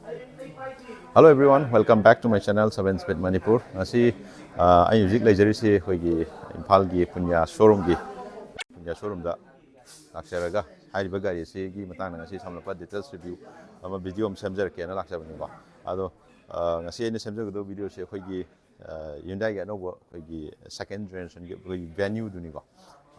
Hello everyone, welcome back to my channel 7 Speed Manipur. Asi I music leisure hoigi Imphal gi Punya showroom da laksaraga hariba gari si gi matang na ngasi samlapa details review ama video am semjar ke na laksabani ba. Ado ngasi ni semjar do video se hoigi Hyundai ga no hoigi second generation gi hoigi Venue duni ba.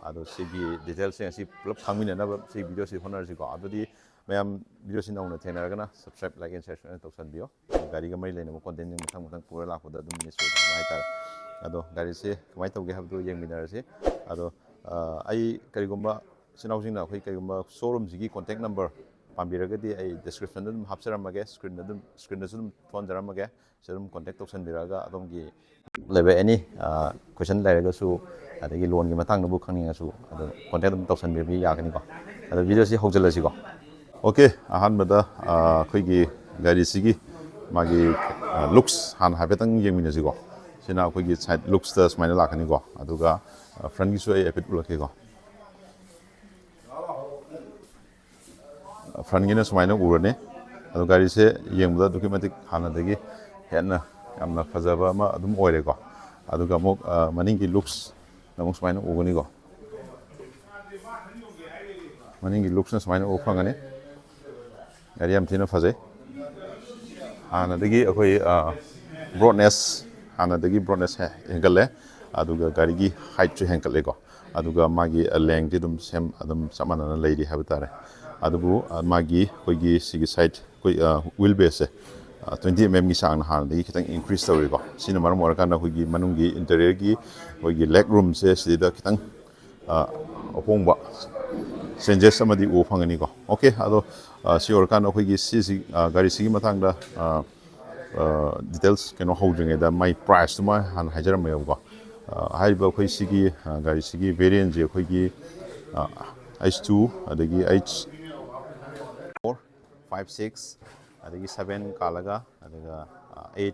Ado si gi details se ngasi pup khangmina na si video si honar si ko. Ado di mayam video si nauna thena ragana subscribe like and share to san bio. Gari ga mai lena mo content ni matang pura la ko da dum ni so mai tar. Ado gari se kamai tawge habdu yeng minar se. Ado ai karigomba sinawsingna khoi karigomba showroom jigi contact number pambiragadi ai description dum hapsaramage screen dum phone jaramage serum contact toksan biraga adongi lebe any question leraga su adagi loan gi matang bu khangninga su ado contact dum toksan bi yagani ko ado video si hojjalasi ko okay ahan bada khoi gi gari sigi magi looks han habetang yengminasi ko sina khoi gi side looks ta smaina lakani ko aduga front gi su ai epit bulake ko front gi na smaina urane adu gari se yengbuda documentic hana dagi henna amna fajaba ma adum oire ko aduga mok maning gi looks na mok smaina ugani ko maning gi looks na smaina ukhangani gari am thina fajai hana dagi akoi broadness hengale aduga gari gi height chu hengale ko aduga magi length dum sem adum samana lady habitare adubu magi koigi sigi side koi wheel base 20 mm gi sang han dagi kitang increase tawri ko sina maram war kana koigi manungi interior gi koigi leg room se sida kitang opongba changes amadi o phangani ko okay ado si or kana koigi si gari sigi matang da details keno holding da my price to my han hajaram me ko haiba khoi sigi gari sigi variant je khoigi H2 adagi H4 5 6 adagi 7 kalaga adaga 8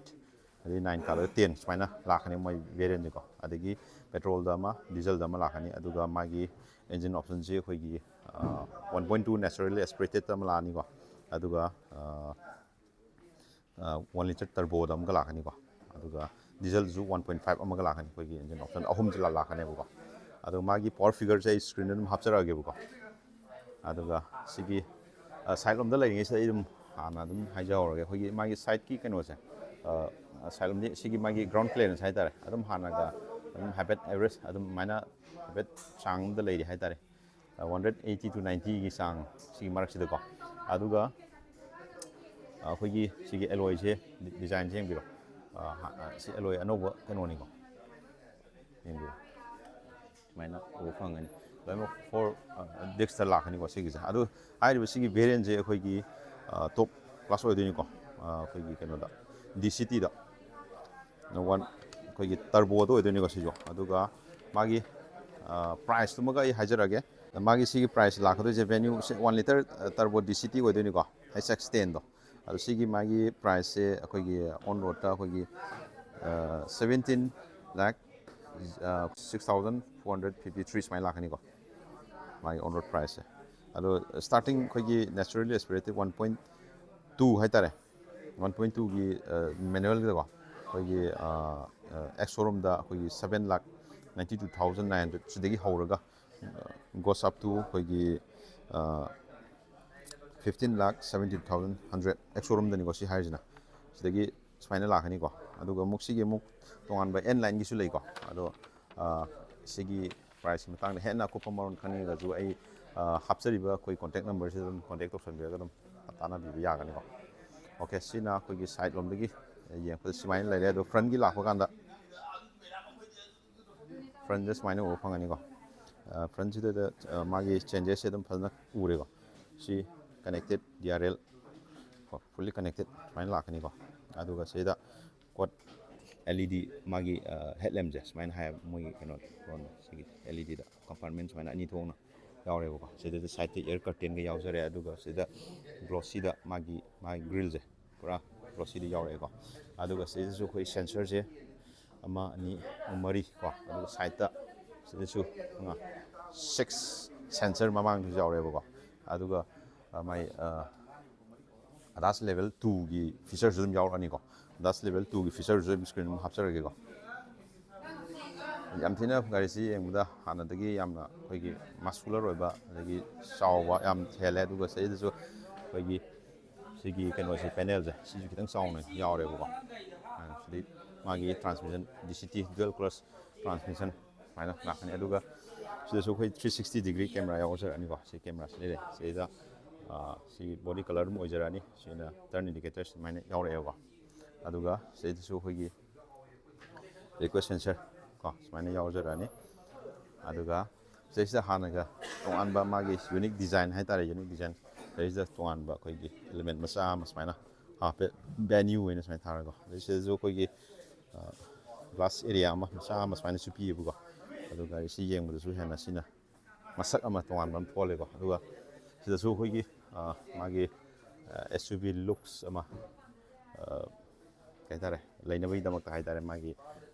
adagi 9 kalaga 10 sumaina lakhani mai variant ko adagi petrol da ma diesel da ma lakhani aduga magi engine option je khoigi 1.2 naturally aspirated da ma lani ko aduga 1 liter turbo da ma lakhani ko aduga diesel zu 1.5 amaga lakhani khoigi engine option ahum jila lakhani ko adu magi power figure je screen dum hapchara ge ko aduga sigi side lom da lai ngi sai dum ana dum haija orage khoigi magi side ki keno se side lom ni sigi magi ground clearance hai tare adum hana ga adum habit average adum mana habit sang da lai hai tare 180 to 90 gi sang sigi mark sida ko aduga khoigi sigi alloy je design je biro si alloy anoba keno ni ko ngi mana o phangani lamo for dexter lakhani ko sigi adu ai sigi variant je khoigi top class oi dini ko khoigi keno da dct da no one khoigi turbo do oi dini ko sijo aduga magi price tumaga I hajarage magi sigi price lakhado je venue 1 liter turbo dct oi dini ko hx10 do adu sigi magi price se khoigi on road ta khoigi 17 lakh 6,453 smile lakhani ko my on road price ado starting khoigi naturally aspirated 1.2 haitare 1.2 gi manual ko khoigi ex showroom da khoigi 7 lakh 92,900 sidagi hauraga goes up to khoigi 15 lakh 17,100 ex showroom da ni ko si hairjina sidagi smile lakhani ko aduga muk sigi muk tongan ba end line gi su lei ko ado sigi price matang henna ko pamaron khani ga ju ai hapsari ba koi contact number se contact option ga dum atana bi ya ga ni ko okay sina koi gi side lom gi yeng pa simai lai le do front gi lakho kan da front just mine o phangani ko front ji da magi changes se dum phana ure ko si connected DRL fully connected mine lakhani ko aduga se da code LED magi headlamp je mine have moi keno on sigi LED da compartment mine ani thongna yaure ko sida the side air curtain ga yausare aduga sida glossy da magi grill je pura glossy da yaure ko aduga sida su khoi sensor je ama ani mari ko aduga side da sida su 6 sensor mamang yaure ko aduga mai ꯑꯗꯥꯁ level 2ꯒꯤ ꯐꯤꯆꯔꯁꯨ ꯑꯗꯨꯝ ꯌꯥꯎꯔꯛꯑꯅꯤꯀꯣ ꯑꯗꯥꯁ level 2ꯒꯤ ꯐꯤꯆꯔꯁꯨ ꯑꯗꯨꯝ screen ꯑꯗꯨꯝ ꯍꯥꯞꯆꯔꯒꯦꯀꯣ ꯌꯥꯝ ꯊꯤꯅ ꯒꯥꯔꯤꯁꯤ ꯌꯦꯡꯕꯗ ꯍꯥꯟꯅꯗꯒꯤ ꯌꯥꯝꯅ ꯑꯩꯈꯣꯏꯒꯤ ꯃꯁꯀꯨꯂꯔ ꯑꯣꯏꯕ ꯑꯗꯒꯤ ꯆꯥꯎꯕ ꯌꯥꯝ ꯍꯦꯜꯂꯦ ꯑꯗꯨꯒ ꯁꯤꯗꯁꯨ ꯑꯩꯈꯣꯏꯒꯤ ꯁꯤꯒꯤ ꯀꯩꯅꯣꯁꯦ ꯄꯦꯅꯦꯜꯁꯦ ꯁꯤꯁꯨ ꯈꯤꯇꯪ ꯆꯥꯎꯅ ꯌꯥꯎꯔꯦꯕꯀꯣ ꯁꯤꯗꯤ ꯃꯥꯒꯤ transmission DCT dual class transmission ꯁꯨꯃꯥꯏꯅ ꯂꯥꯛꯀꯅꯤ ꯑꯗꯨꯒ ꯁꯤꯗꯁꯨ ꯑꯩꯈꯣꯏ 360 ꯗꯤꯒ꯭ꯔꯤ ꯀꯦꯃꯦꯔꯥ ꯌꯥꯎꯖꯔꯛꯑꯅꯤꯀꯣ ꯁꯤ ꯀꯦꯃꯦꯔꯥꯁꯤ ꯂꯩꯔꯦ ꯁꯤꯗ ꯁꯤ ꯕꯣꯗꯤ ꯀꯂꯔ ꯑꯗꯨꯝ ꯑꯣꯏꯖꯔꯛꯑꯅꯤ ꯁꯤꯅ ꯇꯔꯟ ꯏꯟꯗꯤꯀꯦꯇꯔ ꯁꯨꯃꯥꯏꯅ ꯌꯥꯎꯔꯛꯑꯦꯕꯀꯣ ꯑꯗꯨꯒ ꯁꯤꯗꯁꯨ ꯑꯩꯈꯣꯏꯒꯤ ꯔꯤꯀ꯭ꯋꯦꯁ ꯁꯦꯟꯁꯔ ꯀꯣ ꯁꯨꯃꯥꯏꯅ ꯌꯥꯎꯖꯔꯛꯑꯅꯤ ꯑꯗꯨꯒ ꯁꯤꯗꯩꯁꯤꯗ ꯍꯥꯟꯅꯒ ꯇꯣꯉꯥꯟꯕ ꯃꯥꯒꯤ ꯌꯨꯅꯤꯛ ꯗꯤꯖꯥꯏꯟ ꯍꯥꯏꯇꯥꯔꯦ ꯌꯨꯅꯤꯛ ꯗꯤꯖꯥꯏꯟ ꯁꯤꯗꯩꯁꯤꯗ ꯇꯣꯉꯥꯟꯕ ꯑꯩꯈꯣꯏꯒꯤ ꯑꯦꯂꯤꯃꯦꯟ ꯃꯆꯥ ꯑꯃ ꯁꯨꯃꯥꯏꯅ ꯍꯥꯞꯄꯦ ꯚꯦꯅ꯭ꯌꯨ ꯑꯣꯏꯅ ꯁꯨꯃꯥꯏꯅ ꯊꯥꯔꯒ ꯑꯗꯩ ꯁꯤꯗꯁꯨ ꯑꯩꯈꯣꯏꯒꯤ ꯒ꯭ꯂꯥꯁ ꯑꯦꯔꯤꯌꯥ ꯑꯃ ꯃꯆꯥ ꯑꯃ ꯁꯨꯃꯥꯏꯅꯁꯨ ꯄꯤꯌꯦꯕꯀꯣ ꯑꯗꯨꯒ ꯁꯤ ꯌꯦꯡꯕꯗꯁꯨ ꯍꯦꯟꯅ ꯁꯤꯅ ꯃꯁꯛ ꯑꯃ ꯇꯣꯉꯥꯟꯕ ꯑꯃ ꯊꯣꯛꯍꯜꯂꯦꯀꯣ ꯑꯗꯨꯒ ꯁꯤꯗꯁꯨ ꯑꯩꯈꯣꯏꯒꯤ ꯃꯥꯒꯤ SUV ꯂꯨꯛꯁ ꯑꯃ ꯀꯩ ꯍꯥꯏꯇꯥꯔꯦ ꯂꯩꯅꯕꯒꯤꯗꯃꯛꯇ ꯍꯥꯏꯇꯥꯔꯦ ꯃꯥꯒꯤ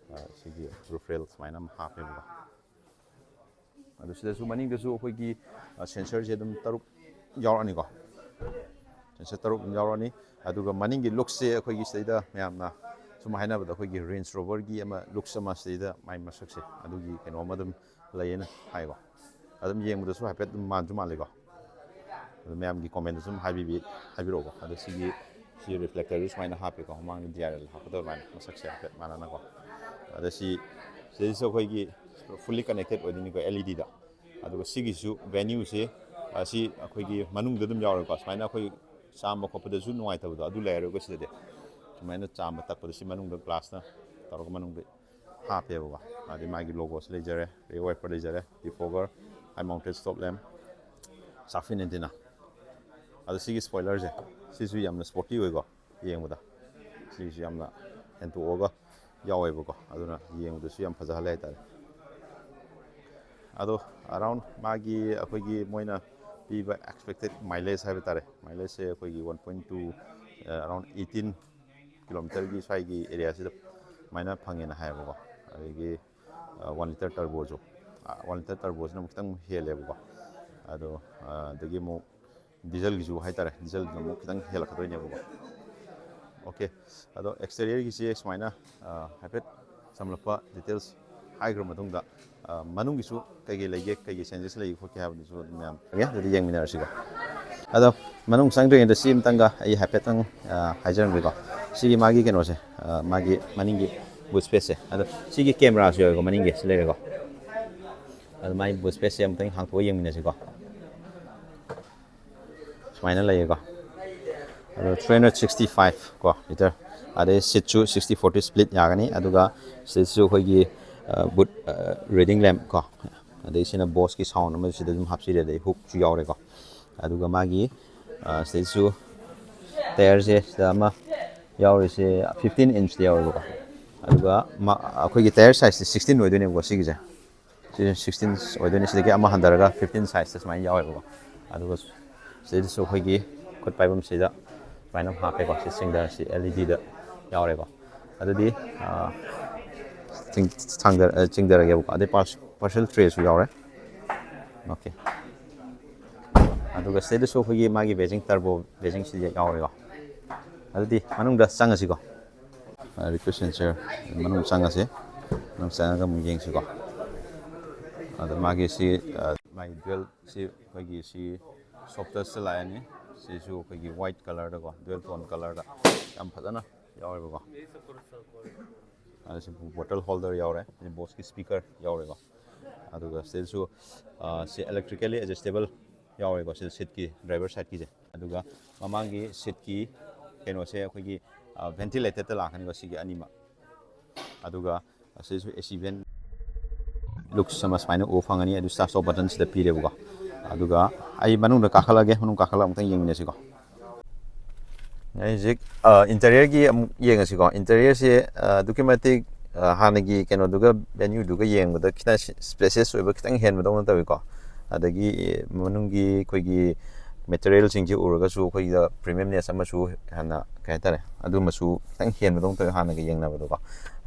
ꯁꯤꯒꯤ ꯔꯨꯐꯔꯦꯜ ꯁꯨꯃꯥꯏꯅ ꯑꯃ ꯍꯥꯞꯄꯦꯕꯀꯣ ꯑꯗꯨ ꯁꯤꯗꯁꯨ ꯃꯅꯤꯡꯗꯁꯨ ꯑꯩꯈꯣꯏꯒꯤ ꯁꯦꯟꯁꯔꯁꯦ ꯑꯗꯨꯝ 6 ꯌꯥꯎꯔꯛꯑꯅꯤꯀꯣ ꯁꯦꯟꯁꯔ 6 ꯑꯗꯨꯝ ꯌꯥꯎꯔꯛꯑꯅꯤ ꯑꯗꯨꯒ ꯃꯅꯤꯡꯒꯤ ꯂꯨꯛꯁꯦ ꯑꯩꯈꯣꯏꯒꯤ ꯁꯤꯗꯩꯗ ꯃꯌꯥꯝꯅ ꯁꯨꯝ ꯍꯥꯏꯅꯕꯗ ꯑꯩꯈꯣꯏꯒꯤ ꯔꯦꯟꯖ ꯔꯣቨꯔꯒꯤ ꯑꯃ ꯂꯨꯛꯁ ꯑꯃ ꯁꯤꯗꯩꯗ ꯃꯥꯏ ꯃꯁꯛꯁꯦ ꯑꯗꯨꯒꯤ ꯀꯩꯅꯣꯝꯃ ꯑꯗꯨꯝ ꯂꯩꯌꯦꯅ ꯍꯥꯏꯀꯣ ꯑꯗꯨꯝ ꯌꯦꯡꯕꯗꯁꯨ ꯍꯥꯏꯐꯦꯠ ꯑꯗꯨꯝ ꯃꯥꯟꯁꯨ ꯃꯥꯜꯂꯤꯀꯣ ꯑꯗꯨ ꯃꯌꯥꯝꯒꯤ ꯀꯣꯃꯦꯟꯗ ꯁꯨꯝ ꯍꯥꯏꯕꯤꯔꯛꯑꯣꯀꯣ ꯑꯗꯣ ꯁꯤ ꯔꯤꯐ꯭ꯂꯦꯛꯇꯔꯁꯨ ꯁꯨꯃꯥꯏꯅ ꯍꯥꯞꯄꯦꯀꯣ ꯃꯃꯥꯡꯗ DRL ꯍꯥꯞꯀꯗꯕ ꯑꯗꯨꯃꯥꯏꯅ ꯃꯁꯛꯁꯦ ꯍꯥꯏꯐꯦꯠ ꯃꯥꯟꯅꯅꯀꯣ ꯑꯗ ꯁꯤꯗꯩꯁꯨ ꯑꯩꯈꯣꯏꯒꯤ ꯐꯨꯜꯂꯤ ꯀꯅꯦꯛꯇꯦꯠ ꯑꯣꯏꯗꯣꯏꯅꯤꯀꯣ LEDꯗ ꯑꯗꯨꯒ ꯁꯤꯒꯤꯁꯨ ꯚꯦꯅ꯭ꯌꯨꯁꯦ ꯑꯁꯤ ꯑꯩꯈꯣꯏꯒꯤ ꯃꯅꯨꯡꯗ ꯑꯗꯨꯝ ꯌꯥꯎꯔꯦꯀꯣ ꯁꯨꯃꯥꯏꯅ ꯑꯩꯈꯣꯏ ꯆꯥꯝꯕ ꯈꯣꯠꯄꯗꯁꯨ ꯅꯨꯡꯉꯥꯏꯇꯕꯗꯣ ꯑꯗꯨ ꯂꯩꯔꯔꯣꯏꯀꯣ ꯁꯤꯗꯗꯤ ꯁꯨꯃꯥꯏꯅ ꯆꯥꯝꯕ ꯇꯛꯄꯗ ꯁꯤ ꯃꯅꯨꯡꯗ ꯒ꯭ꯂꯥꯁꯅ ꯇꯧꯔꯒ ꯃꯅꯨꯡꯗ ꯍꯥꯞꯄꯦꯕꯀꯣ ꯑꯗꯩ ꯃꯥꯒꯤ ꯂꯣꯒꯣꯁꯤ ꯂꯩꯖꯔꯦ ꯔꯤꯌꯔ ꯋꯥꯏꯄꯔ ꯂꯩꯖꯔꯦ ꯗꯤꯐꯣꯒꯔ ꯍꯥꯏ ꯃꯥꯎꯟꯇꯦഡ് ꯁ꯭ꯇꯣꯞ ꯂꯦꯝ ꯁꯥꯐꯤꯟ ꯑꯦꯟꯇꯤꯅꯥ ꯑꯗꯣ ꯁꯤꯒꯤ ꯁ꯭ꯄꯣꯏꯂꯔꯁꯦ ꯁꯤꯁꯨ ꯌꯥꯝꯅ ꯁ꯭ꯄꯣꯔꯇꯤ ꯑꯣꯏꯀꯣ ꯌꯦꯡꯕꯗ ꯁꯤꯒꯤꯁꯨ ꯌꯥꯝꯅ ꯍꯦꯟꯇꯣꯛꯑꯒ ꯌꯥꯎꯋꯦꯕꯀꯣ ꯑꯗꯨꯅ ꯌꯦꯡꯕꯗꯁꯨ ꯌꯥꯝ ꯐꯖꯍꯜꯂꯦ ꯍꯥꯏꯇꯥꯔꯦ ꯑꯗꯣ ꯑꯔꯥꯎꯟ ꯃꯥꯒꯤ ꯑꯩꯈꯣꯏꯒꯤ ꯃꯣꯏꯅ ꯄꯤꯕ ꯑꯦꯛꯁꯄꯦꯛꯇꯦꯠ ꯃꯥꯏꯂꯦꯖ ꯍꯥꯏꯕ ꯇꯥꯔꯦ ꯃꯥꯏꯂꯦꯖꯁꯦ ꯑꯩꯈꯣꯏꯒꯤ 1.2 ꯑꯔꯥꯎꯟ 18 ꯀꯤꯂꯣꯃꯤꯇꯔꯒꯤ ꯁ꯭ꯋꯥꯏꯒꯤ ꯑꯦꯔꯤꯌꯥꯁꯤꯗ ꯁꯨꯃꯥꯏꯅ ꯐꯪꯉꯦꯅ ꯍꯥꯏꯌꯦꯕꯀꯣ ꯑꯗꯒꯤ 1 ꯂꯤꯇꯔ ꯇꯔꯕꯣꯁꯨ 1 ꯂꯤꯇꯔ ꯇꯔꯕꯣꯁꯤꯅ ꯑꯃꯨꯛ ꯈꯤꯇꯪ ꯍꯦꯜꯂꯦꯕꯀோ ꯑꯗꯣ ꯑꯗꯒꯤ ꯑꯃꯨꯛ ꯗꯤꯖꯜꯒꯤꯁꯨ ꯍꯥꯏꯇꯥꯔꯦ ꯗꯤꯖꯜꯗꯨꯅ ꯑꯃꯨꯛ ꯈꯤꯇꯪ ꯍꯦꯜꯂꯛꯀꯗꯣꯏꯅꯦꯕꯀꯣ ꯑꯣꯀꯦ ꯑꯗꯣ ꯑꯦꯛꯁꯇꯦꯔꯤꯌꯔꯒꯤꯁꯤ ꯁꯨꯃꯥꯏꯅ ꯍꯥꯏꯐꯦꯠ ꯁꯝꯂꯞꯄ ꯗꯤꯇꯦꯜꯁ ꯍꯥꯏꯈ꯭ꯔ ꯃꯇꯨꯡꯗ ꯃꯅꯨꯡꯒꯤꯁꯨ ꯀꯩꯀꯩ ꯂꯩꯒꯦ ꯀꯩꯀꯩ ꯆꯦꯟꯖꯦꯁ ꯂꯩꯒꯦ ꯈꯣꯠꯀꯦ ꯍꯥꯏꯕꯗꯨꯁꯨ ꯑꯗꯨꯝ ꯃꯌꯥꯝ ꯑꯗꯨꯗꯤ ꯌꯦꯡꯃꯤꯟꯅꯔꯁꯤꯀꯣ ꯑꯗꯣ ꯃꯅꯨꯡ ꯆꯪꯗ꯭ꯔꯤꯉꯩꯗ ꯁꯤ ꯑꯃꯇꯪꯒ ꯑꯩ ꯍꯥꯏꯐꯦꯠꯇꯪ ꯍꯥꯏꯖꯔꯝꯒꯦꯀꯣ ꯁꯤꯒꯤ ꯃꯥꯒꯤ ꯀꯩꯅꯣꯁꯦ ꯃꯥꯒꯤ ꯃꯅꯤꯡꯒꯤ ꯕꯨꯠ ꯁ꯭ꯄꯦꯁꯁꯦ ꯑꯗꯣ ꯁꯤꯒꯤ ꯀꯦꯃꯦꯔꯥꯁꯨ ꯌꯥꯎꯋꯦꯀꯣ ꯃꯅꯤꯡꯒꯤ ꯁꯤ ꯂꯩꯔꯦꯀꯣ ꯑꯗꯣ ꯃꯥꯒꯤ ꯕꯨꯠ ꯁ꯭ꯄꯦꯁꯁꯦ ꯑꯃꯨꯛꯇꯪ ꯍꯥꯡꯇꯣꯛꯑ ꯌꯦꯡꯃꯤꯟꯅꯁꯤꯀꯣ ꯁꯨꯃꯥꯏꯅ ꯂꯩꯌꯦꯀꯣ ꯑꯗꯣ 365 ꯀꯣ ꯂꯤꯇꯔ ꯑꯗꯩ ꯁꯤꯠꯁꯨ 60-40 ꯁ꯭ꯄ꯭ꯂꯤꯠ ꯌꯥꯒꯅꯤ ꯑꯗꯨꯒ ꯁꯤꯠꯁꯨ ꯑꯩꯈꯣꯏꯒꯤ ꯕꯨꯠ ꯔꯤꯗꯤꯡ ꯂꯦꯝꯞ ꯀꯣ ꯑꯗꯩ ꯁꯤꯅ ꯕꯣꯁꯀꯤ ꯁꯥꯎꯟ ꯑꯃ ꯁꯤꯗ ꯑꯗꯨꯝ ꯍꯥꯞꯆꯤꯜꯂꯦ ꯑꯗꯩ ꯍꯨꯛꯁꯨ ꯌꯥꯎꯔꯦꯀꯣ ꯑꯗꯨꯒ ꯃꯥꯒꯤ ꯁꯤꯗꯁꯨ ꯇꯥꯌꯔꯁꯦ ꯁꯤꯗ ꯑꯃ ꯌꯥꯎꯔꯤꯁꯦ 15 ꯏꯟꯆꯇ ꯌꯥꯎꯋꯦꯕꯀꯣ ꯑꯗꯨꯒ ꯑꯩꯈꯣꯏꯒꯤ ꯇꯥꯌꯔ ꯁꯥꯏꯖꯁꯦ 16 ꯑꯣꯏꯗꯣꯏꯅꯦꯕꯀꯣ ꯁꯤꯒꯤꯁꯦ ꯁꯤꯁꯦ 16 ꯑꯣꯏꯗꯣꯏꯅꯦ ꯁꯤꯗꯒꯤ ꯑꯃ ꯍꯟꯊꯔꯒ 15 ꯁꯥꯏꯖꯇ ꯁꯨꯃꯥꯏꯅ ꯌꯥꯎꯋꯦꯕꯀꯣ ꯑꯗꯨꯒ ꯁꯤꯗꯁꯨ ꯑꯩꯈꯣꯏꯒꯤ ꯈꯨꯠ ꯄꯥꯏꯐꯝꯁꯤꯗ ꯁꯨꯃꯥꯏꯅ ꯍꯥꯞꯄꯦꯀꯣ ꯁꯤ ꯁꯤ LEDꯗ ꯌꯥꯎꯔꯦꯀꯣ ꯑꯗꯨꯗꯤ ꯆꯤꯡꯊꯔꯒꯦꯕꯀꯣ ꯑꯗꯩ ꯄꯥꯔꯁꯦꯜ ꯇ꯭ꯔꯦꯁꯨ ꯌꯥꯎꯔꯦ ꯑꯣꯀꯦ ꯑꯗꯨꯒ ꯁꯤꯗꯁꯨ ꯑꯩꯈꯣꯏꯒꯤ ꯃꯥꯒꯤ ꯕꯦꯖꯤꯡ ꯇꯔꯕꯣ ꯕꯦꯖꯤꯡꯁꯤꯗ ꯌꯥꯎꯔꯦꯀꯣ ꯑꯗꯨꯗꯤ ꯃꯅꯨꯡꯗ ꯆꯪꯉꯁꯤꯀꯣ ꯔꯤꯀ꯭ꯋꯦꯁ ꯁꯦꯟꯁꯔ ꯃꯅꯨꯡ ꯆꯪꯉꯁꯤ ꯃꯅꯨꯡ ꯆꯪꯉꯒ ꯑꯃꯨꯛ ꯌꯦꯡꯁꯤꯀꯣ ꯑꯗ ꯃꯥꯒꯤ ꯃꯥꯒꯤ ꯗꯨꯋꯦꯜ ꯑꯩꯈꯣꯏꯒꯤ ꯁꯣꯐꯇꯁꯇ ꯂꯥꯛꯑꯅꯤ ꯁꯤꯁꯨ ꯑꯩꯈꯣꯏꯒꯤ ꯋꯥꯏꯠ ꯀꯂꯔꯗꯀꯣ ꯗꯨꯋꯦꯜ ꯇꯣꯟ ꯀꯂꯔꯗ ꯌꯥꯝ ꯐꯖꯅ ꯌꯥꯎꯋꯦꯕꯀꯣ ꯑꯗ ꯁꯤ ꯕꯣꯇꯜ ꯍꯣꯜꯗꯔ ꯌꯥꯎꯔꯦ ꯕꯣꯁꯀꯤ ꯁ꯭ꯄꯤꯀꯔ ꯌꯥꯎꯔꯦꯀꯣ ꯑꯗꯨꯒ ꯁꯤꯗꯁꯨ ꯁꯤ ꯑꯦꯂꯦꯛꯇ꯭ꯔꯤꯀꯦꯜꯂꯤ ꯑꯦꯗꯖꯁꯇꯦꯕꯜ ꯌꯥꯎꯔꯦꯀꯣ ꯁꯤꯗ ꯁꯤꯠꯀꯤ ꯗ꯭राꯏꯚꯔ ꯁꯥꯏꯠꯀꯤꯁꯦ ꯑꯗꯨꯒ ꯃꯃꯥꯡꯒꯤ ꯁꯤꯠꯀꯤ ꯀꯩꯅꯣꯁꯦ ꯑꯩꯈꯣꯏꯒꯤ ꯚꯦꯟꯇꯤꯂꯦꯇꯦꯠꯇ ꯂꯥꯛꯀꯅꯤꯀꯣ ꯁꯤꯒꯤ ꯑꯅꯤꯃꯛ ꯑꯗꯨꯒ ꯑꯁꯤꯁꯨ AC ꯚꯦꯟ ꯂꯨꯛꯁ ꯑꯃ ꯁꯨꯃꯥꯏꯅ ꯎꯕ ꯐꯪꯒꯅꯤ ꯑꯗꯨ ꯁ꯭ꯇꯥꯔꯠ ꯁ꯭ꯇꯣꯞ ꯕꯇꯟ ꯁꯤꯗ ꯄꯤꯔꯦꯕꯀꯣ ꯑꯗꯨꯒ ꯑꯩ ꯃꯅꯨꯡꯗ ꯀꯥꯈꯠꯂꯒꯦ ꯃꯅꯨꯡ ꯀꯥꯈꯠꯂꯒ ꯑꯃꯨꯛꯇꯪ ꯌꯦꯡꯃꯤꯟꯅꯁꯤꯀꯣ ꯑꯩ ꯍꯧꯖꯤꯛ ꯏꯟꯇꯔꯤꯌꯔꯒꯤ ꯑꯃꯨꯛ ꯌꯦꯡꯉꯁꯤꯀꯣ ꯏꯟꯇꯔꯤꯌꯔꯁꯦ ꯑꯗꯨꯛꯀꯤ ꯃꯇꯤꯛ ꯍꯥꯟꯅꯒꯤ ꯀꯩꯅꯣꯗꯨꯒ ꯚꯦꯅ꯭ꯌꯨꯗꯨꯒ ꯌꯦꯡꯕꯗ ꯈꯤꯇꯪ ꯁ꯭ꯄꯦꯁꯤꯌꯁ ꯑꯣꯏꯕ ꯈꯤꯇꯪ ꯍꯦꯟꯕꯗꯧꯅ ꯇꯧꯏꯀꯣ ꯑꯗꯒꯤ ꯃꯅꯨꯡꯒꯤ ꯑꯩꯈꯣꯏꯒꯤ ꯃꯦꯇꯔꯤꯌꯦꯜꯁꯤꯡꯁꯤ ꯎꯔꯒꯁꯨ ꯑꯩꯈꯣꯏꯒꯤꯗ ꯄ꯭रीꯃꯤꯌꯝꯅꯦꯁ ꯑꯃꯁꯨ ꯍꯦꯟꯅ ꯀꯩ ꯍꯥꯏꯇꯥꯔꯦ ꯑꯗꯨꯃꯁꯨ ꯈꯤꯇꯪ ꯍꯦꯟꯕꯗꯧꯅ ꯇꯧꯋꯤ ꯍꯥꯟꯅꯒ ꯌꯦꯡꯅꯕꯗꯀꯣ